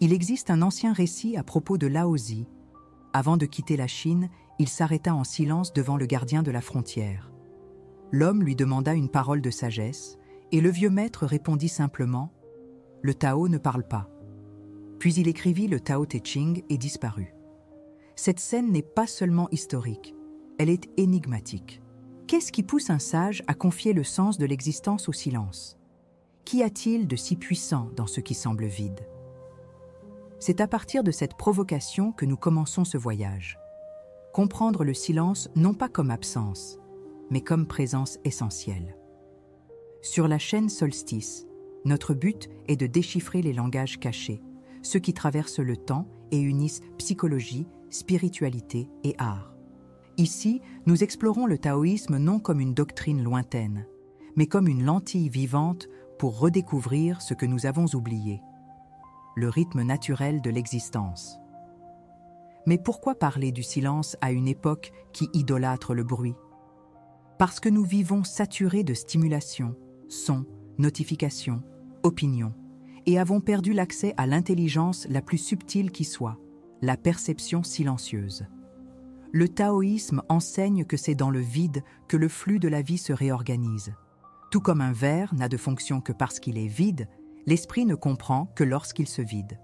Il existe un ancien récit à propos de Lao Zi. Avant de quitter la Chine, il s'arrêta en silence devant le gardien de la frontière. L'homme lui demanda une parole de sagesse, et le vieux maître répondit simplement « Le Tao ne parle pas ». Puis il écrivit le Tao Te Ching et disparut. Cette scène n'est pas seulement historique, elle est énigmatique. Qu'est-ce qui pousse un sage à confier le sens de l'existence au silence? Qu'y a-t-il de si puissant dans ce qui semble vide? C'est à partir de cette provocation que nous commençons ce voyage. Comprendre le silence non pas comme absence, mais comme présence essentielle. Sur la chaîne Solstice, notre but est de déchiffrer les langages cachés, ceux qui traversent le temps et unissent psychologie, spiritualité et art. Ici, nous explorons le taoïsme non comme une doctrine lointaine, mais comme une lentille vivante pour redécouvrir ce que nous avons oublié, le rythme naturel de l'existence. Mais pourquoi parler du silence à une époque qui idolâtre le bruit? Parce que nous vivons saturés de stimulation, sons, notifications, opinions, et avons perdu l'accès à l'intelligence la plus subtile qui soit, la perception silencieuse. Le taoïsme enseigne que c'est dans le vide que le flux de la vie se réorganise. Tout comme un verre n'a de fonction que parce qu'il est vide, l'esprit ne comprend que lorsqu'il se vide.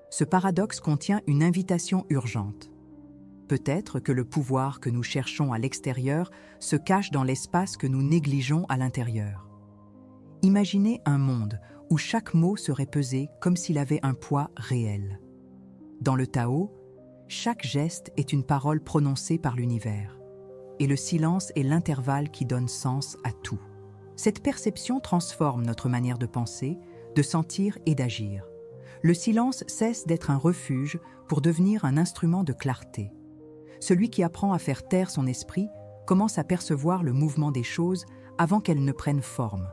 Ce paradoxe contient une invitation urgente. Peut-être que le pouvoir que nous cherchons à l'extérieur se cache dans l'espace que nous négligeons à l'intérieur. Imaginez un monde où chaque mot serait pesé comme s'il avait un poids réel. Dans le Tao, chaque geste est une parole prononcée par l'univers, et le silence est l'intervalle qui donne sens à tout. Cette perception transforme notre manière de penser, de sentir et d'agir. Le silence cesse d'être un refuge pour devenir un instrument de clarté. Celui qui apprend à faire taire son esprit commence à percevoir le mouvement des choses avant qu'elles ne prennent forme.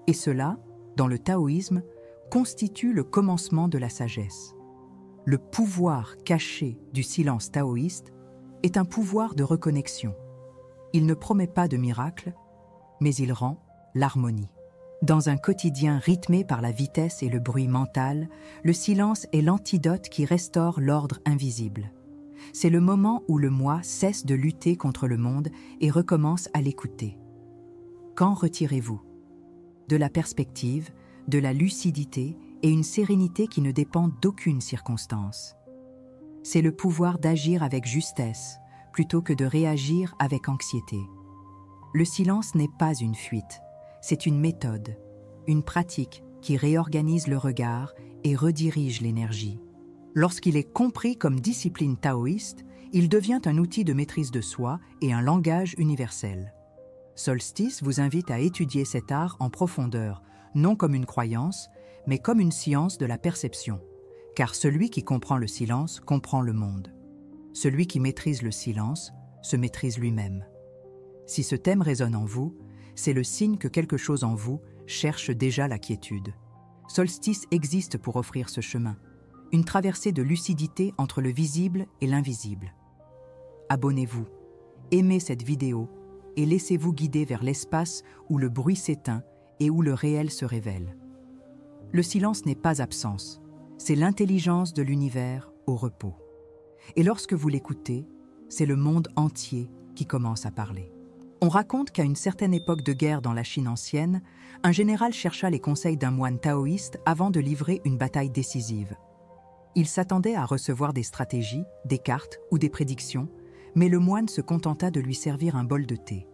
Et cela, dans le taoïsme, constitue le commencement de la sagesse. Le pouvoir caché du silence taoïste est un pouvoir de reconnexion. Il ne promet pas de miracle, mais il rend l'harmonie. Dans un quotidien rythmé par la vitesse et le bruit mental, le silence est l'antidote qui restaure l'ordre invisible. C'est le moment où le moi cesse de lutter contre le monde et recommence à l'écouter. Qu'en retirez-vous? De la perspective, de la lucidité et une sérénité qui ne dépend d'aucune circonstance. C'est le pouvoir d'agir avec justesse plutôt que de réagir avec anxiété. Le silence n'est pas une fuite, c'est une méthode, une pratique qui réorganise le regard et redirige l'énergie. Lorsqu'il est compris comme discipline taoïste, il devient un outil de maîtrise de soi et un langage universel. Solstice vous invite à étudier cet art en profondeur, non comme une croyance, mais comme une science de la perception. Car celui qui comprend le silence comprend le monde. Celui qui maîtrise le silence se maîtrise lui-même. Si ce thème résonne en vous, c'est le signe que quelque chose en vous cherche déjà la quiétude. Solstice existe pour offrir ce chemin, une traversée de lucidité entre le visible et l'invisible. Abonnez-vous, aimez cette vidéo et laissez-vous guider vers l'espace où le bruit s'éteint et où le réel se révèle. Le silence n'est pas absence, c'est l'intelligence de l'univers au repos. Et lorsque vous l'écoutez, c'est le monde entier qui commence à parler. On raconte qu'à une certaine époque de guerre dans la Chine ancienne, un général chercha les conseils d'un moine taoïste avant de livrer une bataille décisive. Il s'attendait à recevoir des stratégies, des cartes ou des prédictions, mais le moine se contenta de lui servir un bol de thé.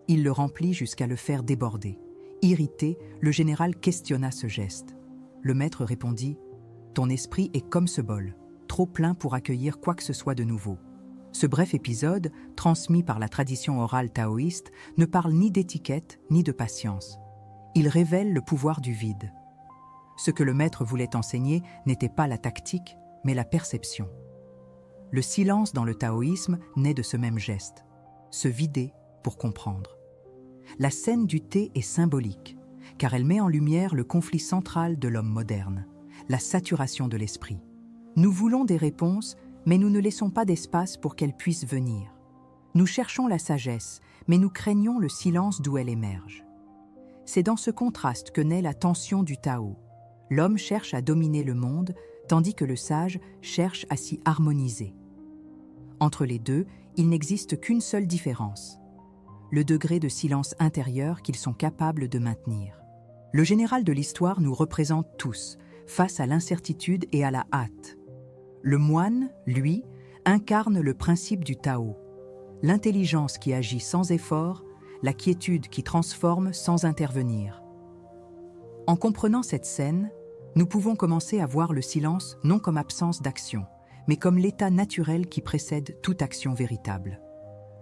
Il le remplit jusqu'à le faire déborder. Irrité, le général questionna ce geste. Le maître répondit « Ton esprit est comme ce bol, trop plein pour accueillir quoi que ce soit de nouveau. » Ce bref épisode, transmis par la tradition orale taoïste, ne parle ni d'étiquette ni de patience. Il révèle le pouvoir du vide. Ce que le maître voulait enseigner n'était pas la tactique, mais la perception. Le silence dans le taoïsme naît de ce même geste, se vider pour comprendre. La scène du thé est symbolique, car elle met en lumière le conflit central de l'homme moderne, la saturation de l'esprit. Nous voulons des réponses, mais nous ne laissons pas d'espace pour qu'elles puissent venir. Nous cherchons la sagesse, mais nous craignons le silence d'où elle émerge. C'est dans ce contraste que naît la tension du Tao, L'homme cherche à dominer le monde, tandis que le sage cherche à s'y harmoniser. Entre les deux, il n'existe qu'une seule différence: le degré de silence intérieur qu'ils sont capables de maintenir. Le général de l'histoire nous représente tous, face à l'incertitude et à la hâte. Le moine, lui, incarne le principe du Tao, l'intelligence qui agit sans effort, la quiétude qui transforme sans intervenir. En comprenant cette scène, nous pouvons commencer à voir le silence non comme absence d'action, mais comme l'état naturel qui précède toute action véritable.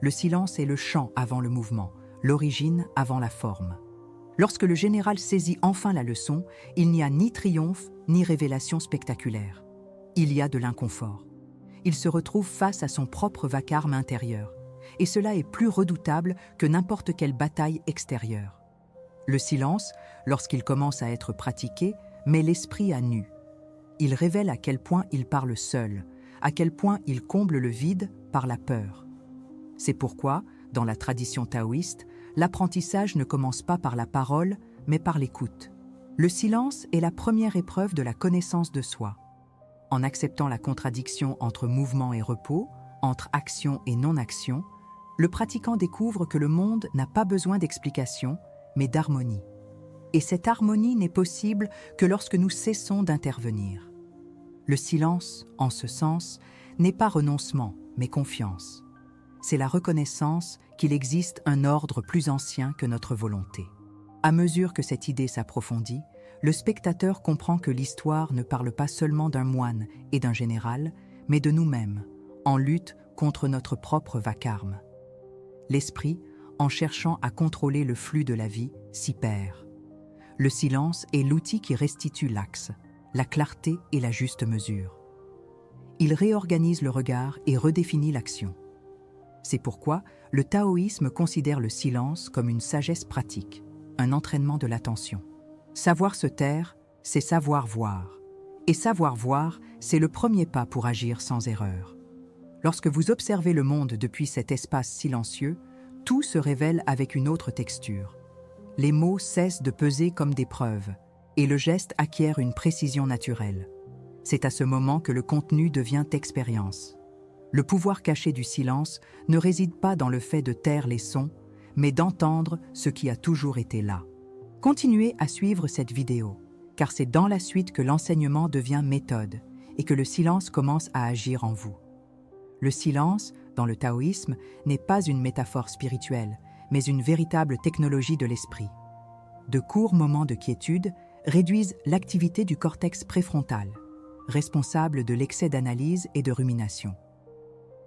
Le silence est le chant avant le mouvement, l'origine avant la forme. Lorsque le général saisit enfin la leçon, il n'y a ni triomphe ni révélation spectaculaire. Il y a de l'inconfort. Il se retrouve face à son propre vacarme intérieur, et cela est plus redoutable que n'importe quelle bataille extérieure. Le silence, lorsqu'il commence à être pratiqué, met l'esprit à nu. Il révèle à quel point il parle seul, à quel point il comble le vide par la peur. C'est pourquoi, dans la tradition taoïste, l'apprentissage ne commence pas par la parole, mais par l'écoute. Le silence est la première épreuve de la connaissance de soi. En acceptant la contradiction entre mouvement et repos, entre action et non-action, le pratiquant découvre que le monde n'a pas besoin d'explication, mais d'harmonie. Et cette harmonie n'est possible que lorsque nous cessons d'intervenir. Le silence, en ce sens, n'est pas renoncement, mais confiance. C'est la reconnaissance qu'il existe un ordre plus ancien que notre volonté. À mesure que cette idée s'approfondit, le spectateur comprend que l'histoire ne parle pas seulement d'un moine et d'un général, mais de nous-mêmes, en lutte contre notre propre vacarme. L'esprit, en cherchant à contrôler le flux de la vie, s'y perd. Le silence est l'outil qui restitue l'axe, la clarté et la juste mesure. Il réorganise le regard et redéfinit l'action. C'est pourquoi le taoïsme considère le silence comme une sagesse pratique, un entraînement de l'attention. Savoir se taire, c'est savoir voir. Et savoir voir, c'est le premier pas pour agir sans erreur. Lorsque vous observez le monde depuis cet espace silencieux, tout se révèle avec une autre texture. Les mots cessent de peser comme des preuves, et le geste acquiert une précision naturelle. C'est à ce moment que le contenu devient expérience. Le pouvoir caché du silence ne réside pas dans le fait de taire les sons, mais d'entendre ce qui a toujours été là. Continuez à suivre cette vidéo, car c'est dans la suite que l'enseignement devient méthode et que le silence commence à agir en vous. Le silence, dans le taoïsme, n'est pas une métaphore spirituelle, mais une véritable technologie de l'esprit. De courts moments de quiétude réduisent l'activité du cortex préfrontal, responsable de l'excès d'analyse et de rumination.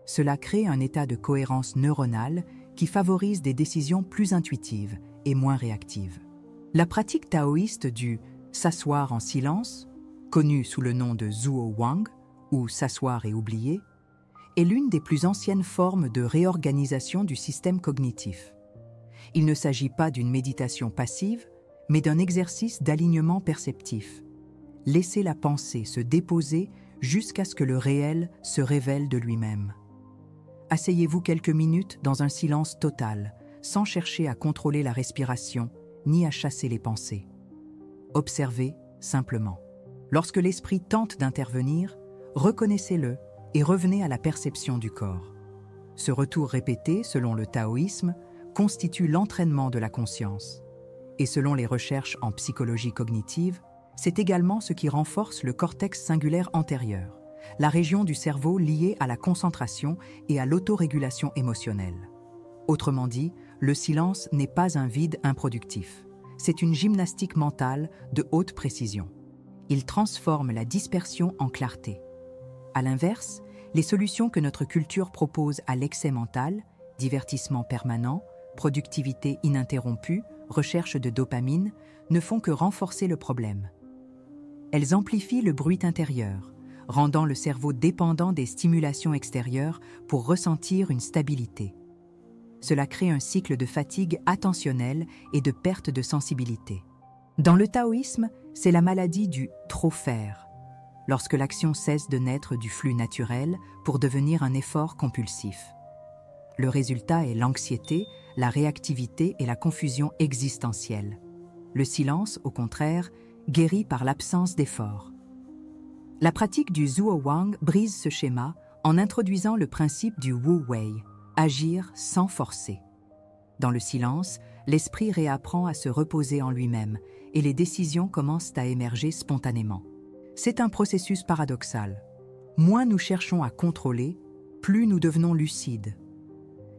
Cela crée un état de cohérence neuronale qui favorise des décisions plus intuitives et moins réactives. La pratique taoïste du « s'asseoir en silence », connue sous le nom de Zhuo Wang, ou « s'asseoir et oublier », est l'une des plus anciennes formes de réorganisation du système cognitif. Il ne s'agit pas d'une méditation passive, mais d'un exercice d'alignement perceptif. Laissez la pensée se déposer jusqu'à ce que le réel se révèle de lui-même. Asseyez-vous quelques minutes dans un silence total, sans chercher à contrôler la respiration, ni à chasser les pensées. Observez simplement. Lorsque l'esprit tente d'intervenir, reconnaissez-le et revenez à la perception du corps. Ce retour répété, selon le taoïsme, constitue l'entraînement de la conscience. Et selon les recherches en psychologie cognitive, c'est également ce qui renforce le cortex singulaire antérieur, la région du cerveau liée à la concentration et à l'autorégulation émotionnelle. Autrement dit, le silence n'est pas un vide improductif. C'est une gymnastique mentale de haute précision. Il transforme la dispersion en clarté. À l'inverse, les solutions que notre culture propose à l'excès mental, divertissement permanent, productivité ininterrompue, recherche de dopamine, ne font que renforcer le problème. Elles amplifient le bruit intérieur, rendant le cerveau dépendant des stimulations extérieures pour ressentir une stabilité. Cela crée un cycle de fatigue attentionnelle et de perte de sensibilité. Dans le taoïsme, c'est la maladie du « trop faire », lorsque l'action cesse de naître du flux naturel pour devenir un effort compulsif. Le résultat est l'anxiété, la réactivité et la confusion existentielle. Le silence, au contraire, guéri par l'absence d'effort. La pratique du Zhuowang brise ce schéma en introduisant le principe du Wu Wei, agir sans forcer. Dans le silence, l'esprit réapprend à se reposer en lui-même et les décisions commencent à émerger spontanément. C'est un processus paradoxal. Moins nous cherchons à contrôler, plus nous devenons lucides.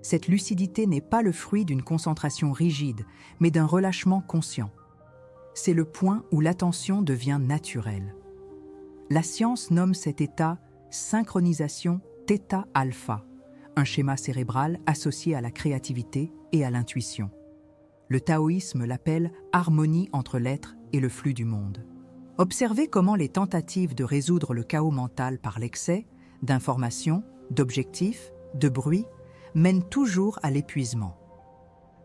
Cette lucidité n'est pas le fruit d'une concentration rigide, mais d'un relâchement conscient. C'est le point où l'attention devient naturelle. La science nomme cet état synchronisation θ-alpha, un schéma cérébral associé à la créativité et à l'intuition. Le taoïsme l'appelle harmonie entre l'être et le flux du monde. Observez comment les tentatives de résoudre le chaos mental par l'excès d'informations, d'objectifs, de bruit mènent toujours à l'épuisement.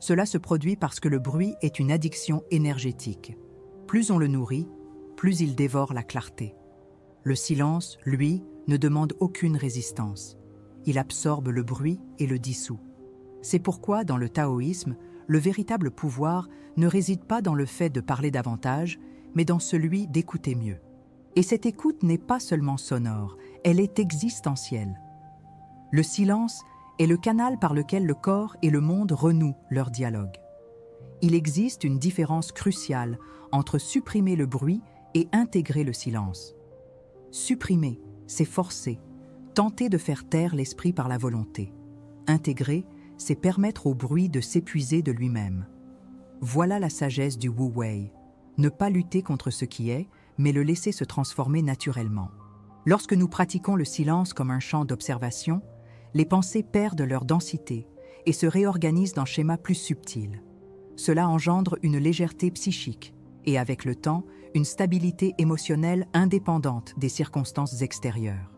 Cela se produit parce que le bruit est une addiction énergétique. Plus on le nourrit, plus il dévore la clarté. Le silence, lui, ne demande aucune résistance. Il absorbe le bruit et le dissout. C'est pourquoi, dans le taoïsme, le véritable pouvoir ne réside pas dans le fait de parler davantage, mais dans celui d'écouter mieux. Et cette écoute n'est pas seulement sonore, elle est existentielle. Le silence est le canal par lequel le corps et le monde renouent leur dialogue. Il existe une différence cruciale entre supprimer le bruit et intégrer le silence. Supprimer, c'est forcer, tenter de faire taire l'esprit par la volonté. Intégrer, c'est permettre au bruit de s'épuiser de lui-même. Voilà la sagesse du Wu Wei. Ne pas lutter contre ce qui est, mais le laisser se transformer naturellement. Lorsque nous pratiquons le silence comme un champ d'observation, les pensées perdent leur densité et se réorganisent dans schémas plus subtils. Cela engendre une légèreté psychique et, avec le temps, une stabilité émotionnelle indépendante des circonstances extérieures.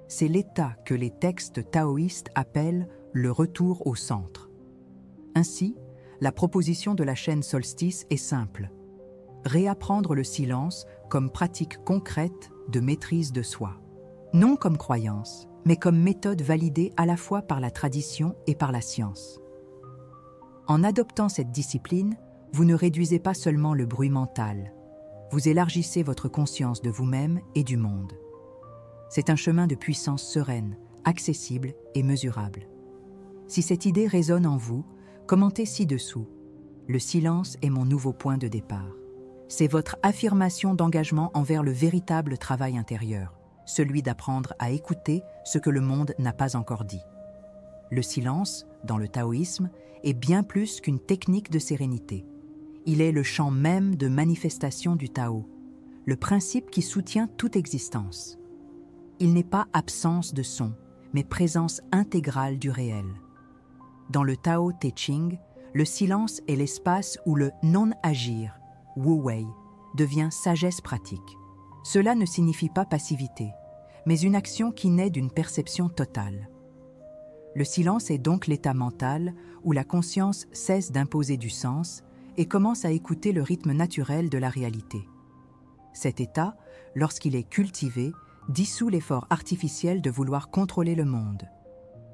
C'est l'état que les textes taoïstes appellent le retour au centre. Ainsi, la proposition de la chaîne Solstice est simple. Réapprendre le silence comme pratique concrète de maîtrise de soi. Non comme croyance, mais comme méthode validée à la fois par la tradition et par la science. En adoptant cette discipline, vous ne réduisez pas seulement le bruit mental, vous élargissez votre conscience de vous-même et du monde. C'est un chemin de puissance sereine, accessible et mesurable. Si cette idée résonne en vous, commentez ci-dessous. Le silence est mon nouveau point de départ. C'est votre affirmation d'engagement envers le véritable travail intérieur, celui d'apprendre à écouter ce que le monde n'a pas encore dit. Le silence, dans le taoïsme, est bien plus qu'une technique de sérénité. Il est le champ même de manifestation du Tao, le principe qui soutient toute existence. Il n'est pas absence de son, mais présence intégrale du réel. Dans le Tao Te Ching, le silence est l'espace où le non-agir, Wu Wei, devient sagesse pratique. Cela ne signifie pas passivité, mais une action qui naît d'une perception totale. Le silence est donc l'état mental où la conscience cesse d'imposer du sens et commence à écouter le rythme naturel de la réalité. Cet état, lorsqu'il est cultivé, dissout l'effort artificiel de vouloir contrôler le monde.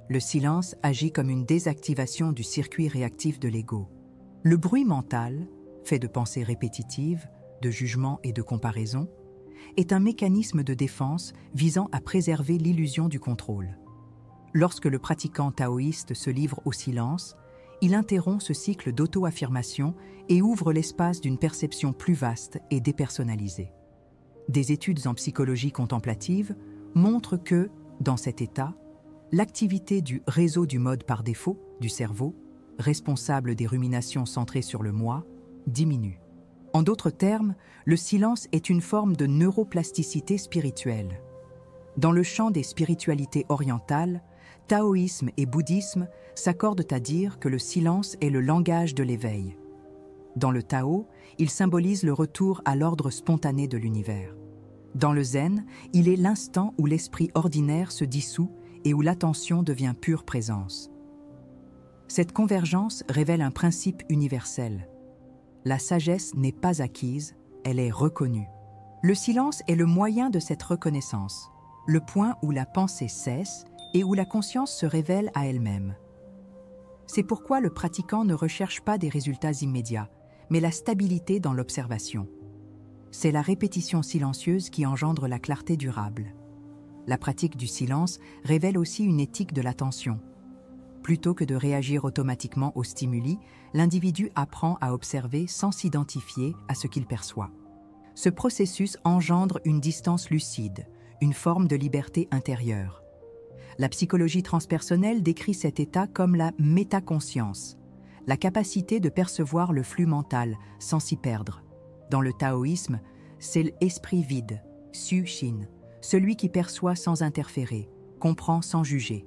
Le silence agit comme une désactivation du circuit réactif de l'ego. Le bruit mental, fait de pensées répétitives, de jugements et de comparaisons, est un mécanisme de défense visant à préserver l'illusion du contrôle. Lorsque le pratiquant taoïste se livre au silence, il interrompt ce cycle d'auto-affirmation et ouvre l'espace d'une perception plus vaste et dépersonnalisée. Des études en psychologie contemplative montrent que, dans cet état, l'activité du réseau du mode par défaut, du cerveau, responsable des ruminations centrées sur le moi, diminue. En d'autres termes, le silence est une forme de neuroplasticité spirituelle. Dans le champ des spiritualités orientales, taoïsme et bouddhisme s'accordent à dire que le silence est le langage de l'éveil. Dans le Tao, il symbolise le retour à l'ordre spontané de l'univers. Dans le zen, il est l'instant où l'esprit ordinaire se dissout et où l'attention devient pure présence. Cette convergence révèle un principe universel. La sagesse n'est pas acquise, elle est reconnue. Le silence est le moyen de cette reconnaissance, le point où la pensée cesse et où la conscience se révèle à elle-même. C'est pourquoi le pratiquant ne recherche pas des résultats immédiats, mais la stabilité dans l'observation. C'est la répétition silencieuse qui engendre la clarté durable. La pratique du silence révèle aussi une éthique de l'attention. Plutôt que de réagir automatiquement aux stimuli, l'individu apprend à observer sans s'identifier à ce qu'il perçoit. Ce processus engendre une distance lucide, une forme de liberté intérieure. La psychologie transpersonnelle décrit cet état comme la métaconscience, la capacité de percevoir le flux mental sans s'y perdre. Dans le taoïsme, c'est l'esprit vide, Xu Xin, celui qui perçoit sans interférer, comprend sans juger.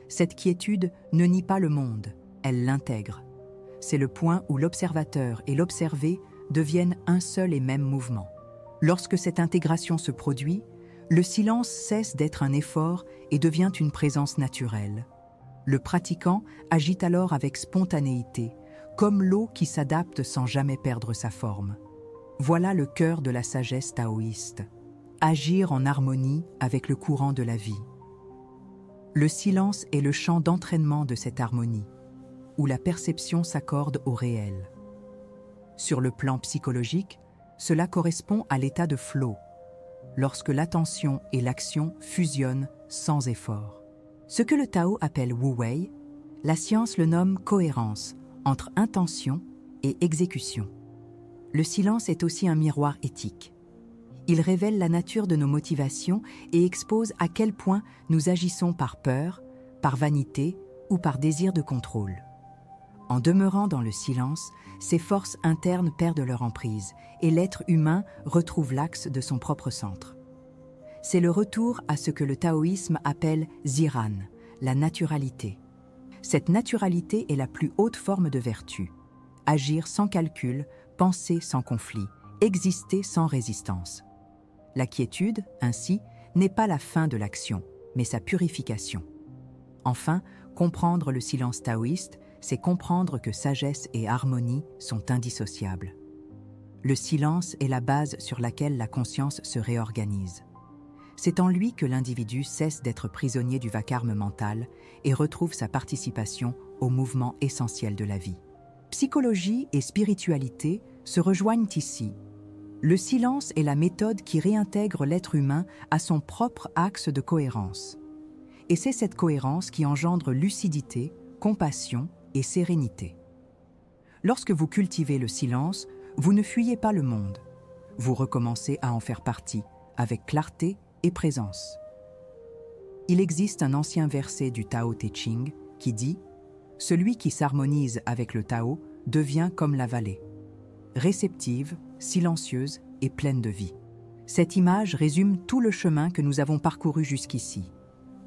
Cette quiétude ne nie pas le monde, elle l'intègre. C'est le point où l'observateur et l'observé deviennent un seul et même mouvement. Lorsque cette intégration se produit, le silence cesse d'être un effort et devient une présence naturelle. Le pratiquant agit alors avec spontanéité, comme l'eau qui s'adapte sans jamais perdre sa forme. Voilà le cœur de la sagesse taoïste. Agir en harmonie avec le courant de la vie. Le silence est le champ d'entraînement de cette harmonie, où la perception s'accorde au réel. Sur le plan psychologique, cela correspond à l'état de flow, lorsque l'attention et l'action fusionnent sans effort. Ce que le Tao appelle Wu Wei, la science le nomme cohérence entre intention et exécution. Le silence est aussi un miroir éthique. Il révèle la nature de nos motivations et expose à quel point nous agissons par peur, par vanité ou par désir de contrôle. En demeurant dans le silence, ces forces internes perdent leur emprise et l'être humain retrouve l'axe de son propre centre. C'est le retour à ce que le taoïsme appelle Ziran, la naturalité. Cette naturalité est la plus haute forme de vertu. Agir sans calcul, penser sans conflit, exister sans résistance. La quiétude, ainsi, n'est pas la fin de l'action, mais sa purification. Enfin, comprendre le silence taoïste, c'est comprendre que sagesse et harmonie sont indissociables. Le silence est la base sur laquelle la conscience se réorganise. C'est en lui que l'individu cesse d'être prisonnier du vacarme mental et retrouve sa participation au mouvement essentiel de la vie. Psychologie et spiritualité se rejoignent ici. Le silence est la méthode qui réintègre l'être humain à son propre axe de cohérence. Et c'est cette cohérence qui engendre lucidité, compassion et sérénité. Lorsque vous cultivez le silence, vous ne fuyez pas le monde. Vous recommencez à en faire partie, avec clarté et présence. Il existe un ancien verset du Tao Te Ching qui dit « Celui qui s'harmonise avec le Tao devient comme la vallée, réceptive, silencieuse et pleine de vie. » Cette image résume tout le chemin que nous avons parcouru jusqu'ici.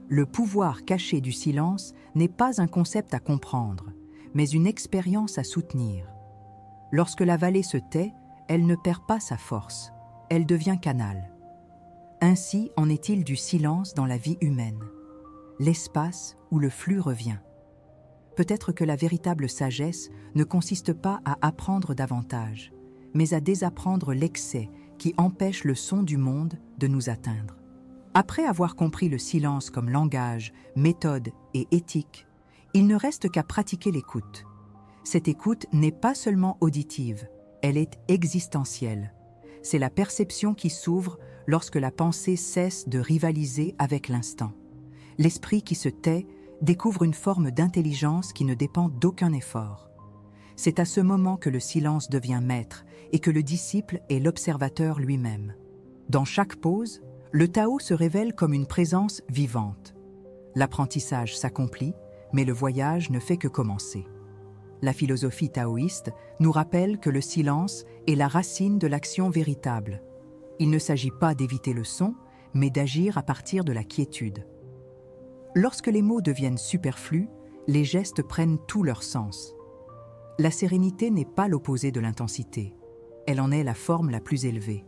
Le pouvoir caché du silence n'est pas un concept à comprendre, mais une expérience à soutenir. Lorsque la vallée se tait, elle ne perd pas sa force, elle devient canal. Ainsi en est-il du silence dans la vie humaine, l'espace où le flux revient. Peut-être que la véritable sagesse ne consiste pas à apprendre davantage, mais à désapprendre l'excès qui empêche le son du monde de nous atteindre. Après avoir compris le silence comme langage, méthode et éthique, il ne reste qu'à pratiquer l'écoute. Cette écoute n'est pas seulement auditive, elle est existentielle. C'est la perception qui s'ouvre lorsque la pensée cesse de rivaliser avec l'instant. L'esprit qui se tait découvre une forme d'intelligence qui ne dépend d'aucun effort. C'est à ce moment que le silence devient maître et que le disciple est l'observateur lui-même. Dans chaque pause, le Tao se révèle comme une présence vivante. L'apprentissage s'accomplit, mais le voyage ne fait que commencer. La philosophie taoïste nous rappelle que le silence est la racine de l'action véritable. Il ne s'agit pas d'éviter le son, mais d'agir à partir de la quiétude. Lorsque les mots deviennent superflus, les gestes prennent tout leur sens. La sérénité n'est pas l'opposé de l'intensité. Elle en est la forme la plus élevée.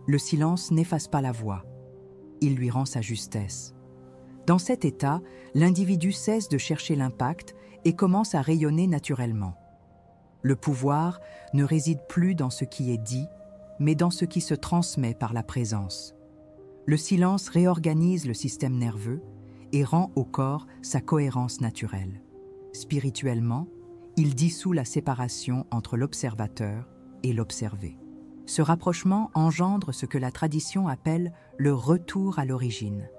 Le silence n'efface pas la voix. Il lui rend sa justesse. Dans cet état, l'individu cesse de chercher l'impact et commence à rayonner naturellement. Le pouvoir ne réside plus dans ce qui est dit, mais dans ce qui se transmet par la présence. Le silence réorganise le système nerveux et rend au corps sa cohérence naturelle. Spirituellement, il dissout la séparation entre l'observateur et l'observé. Ce rapprochement engendre ce que la tradition appelle le retour à l'origine.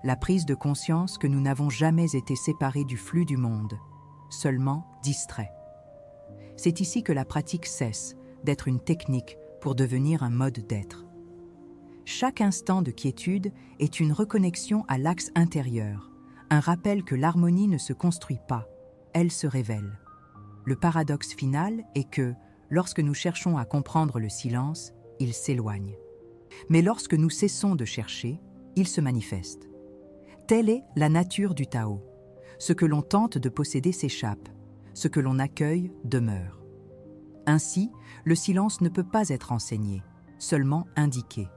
La prise de conscience que nous n'avons jamais été séparés du flux du monde, seulement distraits. C'est ici que la pratique cesse d'être une technique pour devenir un mode d'être. Chaque instant de quiétude est une reconnexion à l'axe intérieur, un rappel que l'harmonie ne se construit pas, elle se révèle. Le paradoxe final est que, lorsque nous cherchons à comprendre le silence, il s'éloigne. Mais lorsque nous cessons de chercher, il se manifeste. Telle est la nature du Tao. Ce que l'on tente de posséder s'échappe, ce que l'on accueille demeure. Ainsi, le silence ne peut pas être enseigné, seulement indiqué.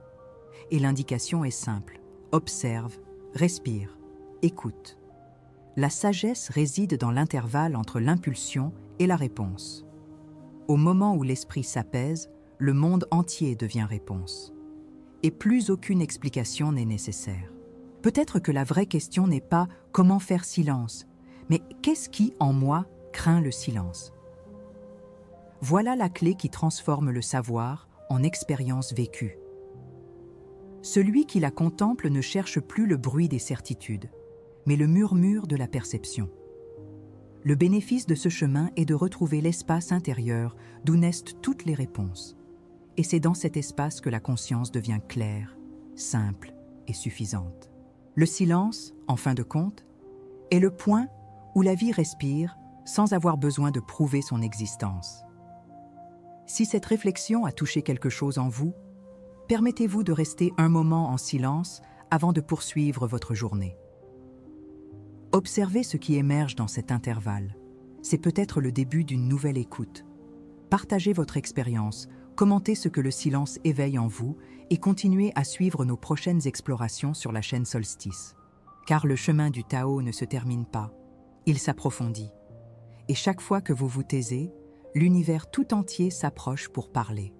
Et l'indication est simple. Observe, respire, écoute. La sagesse réside dans l'intervalle entre l'impulsion et la réponse. Au moment où l'esprit s'apaise, le monde entier devient réponse. Et plus aucune explication n'est nécessaire. Peut-être que la vraie question n'est pas « comment faire silence », mais « qu'est-ce qui, en moi, craint le silence ?» Voilà la clé qui transforme le savoir en expérience vécue. Celui qui la contemple ne cherche plus le bruit des certitudes, mais le murmure de la perception. Le bénéfice de ce chemin est de retrouver l'espace intérieur d'où naissent toutes les réponses. Et c'est dans cet espace que la conscience devient claire, simple et suffisante. Le silence, en fin de compte, est le point où la vie respire sans avoir besoin de prouver son existence. Si cette réflexion a touché quelque chose en vous, permettez-vous de rester un moment en silence avant de poursuivre votre journée. Observez ce qui émerge dans cet intervalle. C'est peut-être le début d'une nouvelle écoute. Partagez votre expérience, commentez ce que le silence éveille en vous et continuez à suivre nos prochaines explorations sur la chaîne Solstice. Car le chemin du Tao ne se termine pas, il s'approfondit. Et chaque fois que vous vous taisez, l'univers tout entier s'approche pour parler.